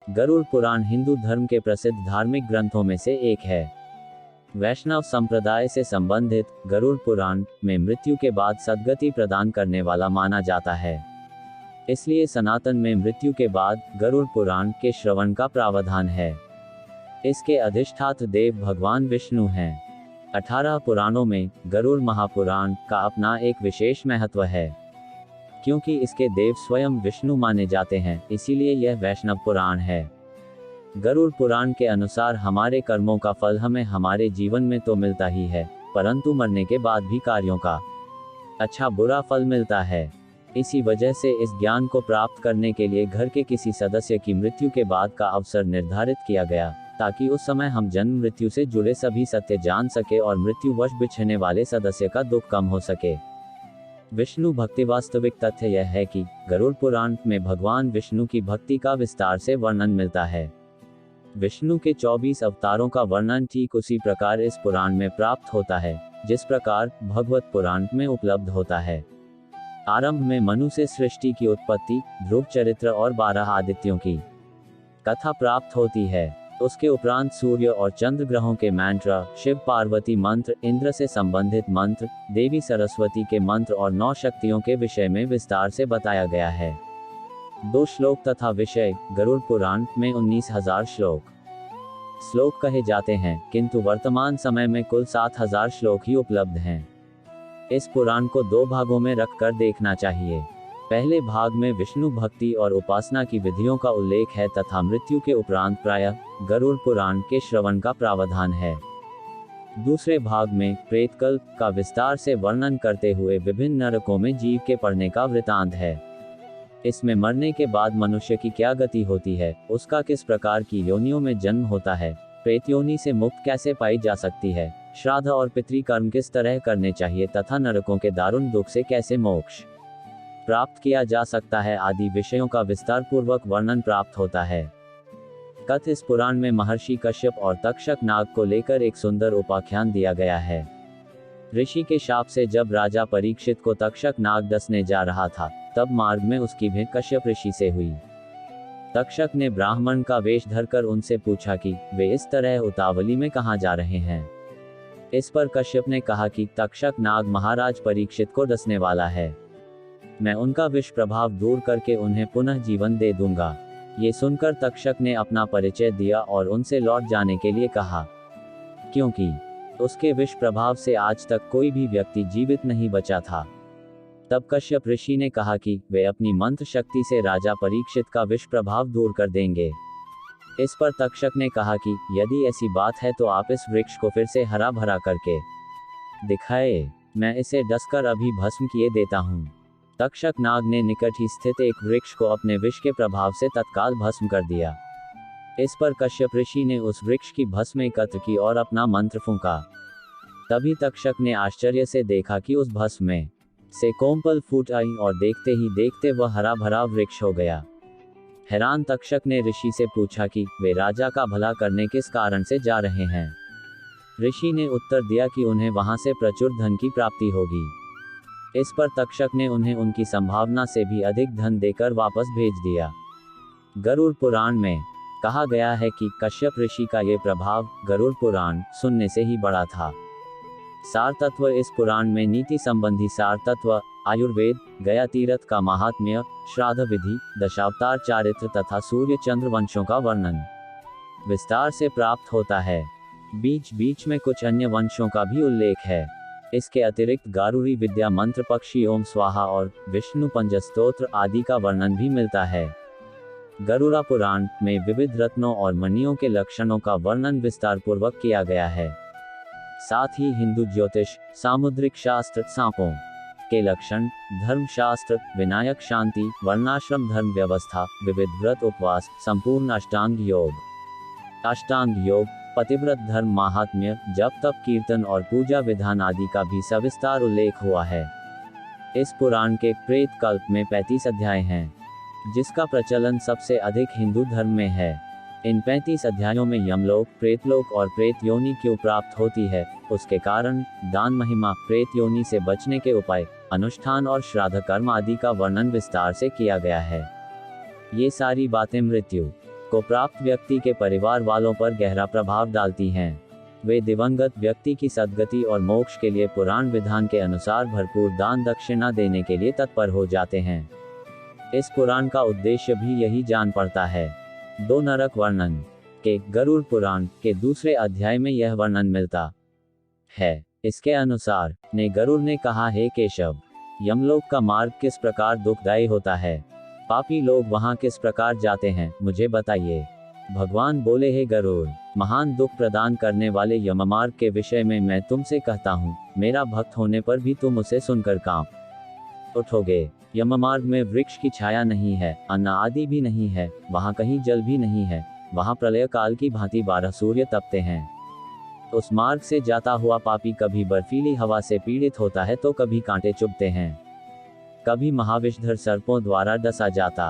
गरुड़ पुराण हिंदू धर्म के प्रसिद्ध धार्मिक ग्रंथों में से एक है। वैष्णव संप्रदाय से संबंधित गरुड़ पुराण में मृत्यु के बाद सद्गति प्रदान करने वाला माना जाता है। इसलिए सनातन में मृत्यु के बाद गरुड़ पुराण के श्रवण का प्रावधान है। इसके अधिष्ठात्र देव भगवान विष्णु हैं। 18 पुराणों में गरुड़ महापुराण का अपना एक विशेष महत्व है। क्योंकि इसके देव स्वयं विष्णु माने जाते हैं, इसीलिए यह वैष्णव पुराण है। गरुड़ पुराण के अनुसार हमारे कर्मों का फल हमें हमारे जीवन में तो मिलता ही है, परंतु मरने के बाद भी कार्यों का अच्छा बुरा फल मिलता है। इसी वजह से इस ज्ञान को प्राप्त करने के लिए घर के किसी सदस्य की मृत्यु के बाद का अवसर निर्धारित किया गया, ताकि उस समय हम जन्म मृत्यु से जुड़े सभी सत्य जान सके और मृत्युवश बिछड़ने वाले सदस्य का दुख कम हो सके। विष्णु भक्ति वास्तविक तथ्य यह है कि गरुड़ पुराण में भगवान विष्णु की भक्ति का विस्तार से वर्णन मिलता है। विष्णु के 24 अवतारों का वर्णन ठीक उसी प्रकार इस पुराण में प्राप्त होता है, जिस प्रकार भगवत पुराण में उपलब्ध होता है। आरंभ में मनु से सृष्टि की उत्पत्ति, ध्रुव चरित्र और 12 आदित्यों की कथा प्राप्त होती है। उसके उपरांत सूर्य और चंद्र ग्रहों के मंत्र, शिव पार्वती मंत्र, इंद्र से संबंधित मंत्र, देवी सरस्वती के मंत्र और 9 शक्तियों के विषय में विस्तार से बताया गया है। 2 श्लोक तथा विषय गरुड़ पुराण में 19,000 श्लोक कहे जाते हैं, किंतु वर्तमान समय में कुल 7,000 श्लोक ही उपलब्ध हैं। इस पुराण को 2 भागों में रखकर देखना चाहिए। पहले भाग में विष्णु भक्ति और उपासना की विधियों का उल्लेख है तथा मृत्यु के उपरांत प्रायः गरुड़ पुराण के श्रवण का प्रावधान है। दूसरे भाग में प्रेतकल्प का विस्तार से वर्णन करते हुए विभिन्न नरकों में जीव के पड़ने का वृतांत है। इसमें मरने के बाद मनुष्य की क्या गति होती है, उसका किस प्रकार की योनियों में जन्म होता है, प्रेत योनि से मुक्त कैसे पाई जा सकती है, श्राद्ध और पितृकर्म किस तरह करने चाहिए तथा नरकों के दारुण दुख से कैसे मोक्ष प्राप्त किया जा सकता है आदि विषयों का विस्तार पूर्वक वर्णन प्राप्त होता है। कथ इस पुराण में महर्षि कश्यप और तक्षक नाग को लेकर एक सुंदर उपाख्यान दिया गया है। ऋषि के शाप से जब राजा परीक्षित को तक्षक नाग डसने जा रहा था, तब मार्ग में उसकी भेंट कश्यप ऋषि से हुई। तक्षक ने ब्राह्मण का वेश धरकर उनसे पूछा कि वे इस तरह उतावली में कहाँ जा रहे हैं। इस पर कश्यप ने कहा कि तक्षक नाग महाराज परीक्षित को डसने वाला है। मैं उनका विष प्रभाव दूर करके उन्हें पुनः जीवन दे दूंगा। ये सुनकर तक्षक ने अपना परिचय दिया और उनसे लौट जाने के लिए कहा, क्योंकि उसके विष प्रभाव से आज तक कोई भी व्यक्ति जीवित नहीं बचा था। तब कश्यप ऋषि ने कहा कि वे अपनी मंत्र शक्ति से राजा परीक्षित का विष प्रभाव दूर कर देंगे। इस पर तक्षक ने कहा कि यदि ऐसी बात है तो आप इस वृक्ष को फिर से हरा भरा करके दिखाए, मैं इसे डसकर अभी भस्म किए देता हूँ। तक्षक नाग ने निकट ही स्थित एक वृक्ष को अपने विष के प्रभाव से तत्काल भस्म कर दिया। इस पर कश्यप ऋषि ने उस वृक्ष की भस्म एकत्र की और अपना मंत्र फूंका। तभी तक्षक ने आश्चर्य से देखा कि उस भस्म में से कोमपल फूट आई और देखते ही देखते वह हरा भरा वृक्ष हो गया। हैरान तक्षक ने ऋषि से पूछा कि वे राजा का भला करने किस कारण से जा रहे हैं। ऋषि ने उत्तर दिया कि उन्हें वहां से प्रचुर धन की प्राप्ति होगी। इस पर तक्षक ने उन्हें उनकी संभावना से भी अधिक धन देकर वापस भेज दिया। गरुड़ पुराण में कहा गया है कि कश्यप ऋषि का ये प्रभाव गरुड़ पुराण सुनने से ही बड़ा था। सार तत्व इस पुराण में नीति संबंधी सार तत्व, आयुर्वेद, गया तीर्थ का महात्म्य, श्राद्ध विधि, दशावतार चारित्र तथा सूर्य चंद्र वंशों का वर्णन विस्तार से प्राप्त होता है। बीच बीच में कुछ अन्य वंशों का भी उल्लेख है। इसके अतिरिक्त गारुड़ी विद्या मंत्र, पक्षी ओम स्वाहा और विष्णु पंचस्तोत्र आदि का वर्णन भी मिलता है। गरुड़ा पुराण में विविध रत्नों और मणियों के लक्षणों का वर्णन विस्तार पूर्वक किया गया है। साथ ही हिंदू ज्योतिष, सामुद्रिक शास्त्र, सांपों के लक्षण, धर्म शास्त्र, विनायक शांति, वर्णाश्रम धर्म व्यवस्था, विविध व्रत उपवास, संपूर्ण अष्टांग योग, पतिव्रत धर्म महात्म्य, जप तप कीर्तन और पूजा विधान आदि का भी सविस्तार उल्लेख हुआ है। इस पुराण के प्रेत कल्प में 35 अध्याय हैं, जिसका प्रचलन सबसे अधिक हिंदू धर्म में है। इन 35 अध्यायों में यमलोक, प्रेतलोक और प्रेत योनि क्यों प्राप्त होती है, उसके कारण, दान महिमा, प्रेत योनि से बचने के उपाय, अनुष्ठान और श्राद्ध कर्म आदि का वर्णन विस्तार से किया गया है। ये सारी बातें मृत्यु को प्राप्त व्यक्ति के परिवार वालों पर गहरा प्रभाव डालती हैं। वे दिवंगत व्यक्ति की सद्गति और मोक्ष के लिए पुराण विधान के अनुसार भरपूर दान दक्षिणा देने के लिए तत्पर हो जाते हैं। इस पुराण का उद्देश्य भी यही जान पड़ता है। 2 नरक वर्णन के गरुड़ पुराण के दूसरे अध्याय में यह वर्णन मिलता है। इसके अनुसार ने गरुड़ ने कहा, हे केशव, यमलोक का मार्ग किस प्रकार दुखदायी होता है, पापी लोग वहां किस प्रकार जाते हैं, मुझे बताइए। भगवान बोले, हे गरुड़, महान दुख प्रदान करने वाले यममार्ग के विषय में मैं तुमसे कहता हूँ, मेरा भक्त होने पर भी तुम उसे सुनकर कांप उठोगे। यममार्ग में वृक्ष की छाया नहीं है, अन्न आदि भी नहीं है, वहाँ कहीं जल भी नहीं है, वहाँ प्रलय काल की भांति 12 सूर्य तपते हैं। उस मार्ग से जाता हुआ पापी कभी बर्फीली हवा से पीड़ित होता है तो कभी कांटे चुभते हैं, कभी महाविषधर सर्पों द्वारा डसा जाता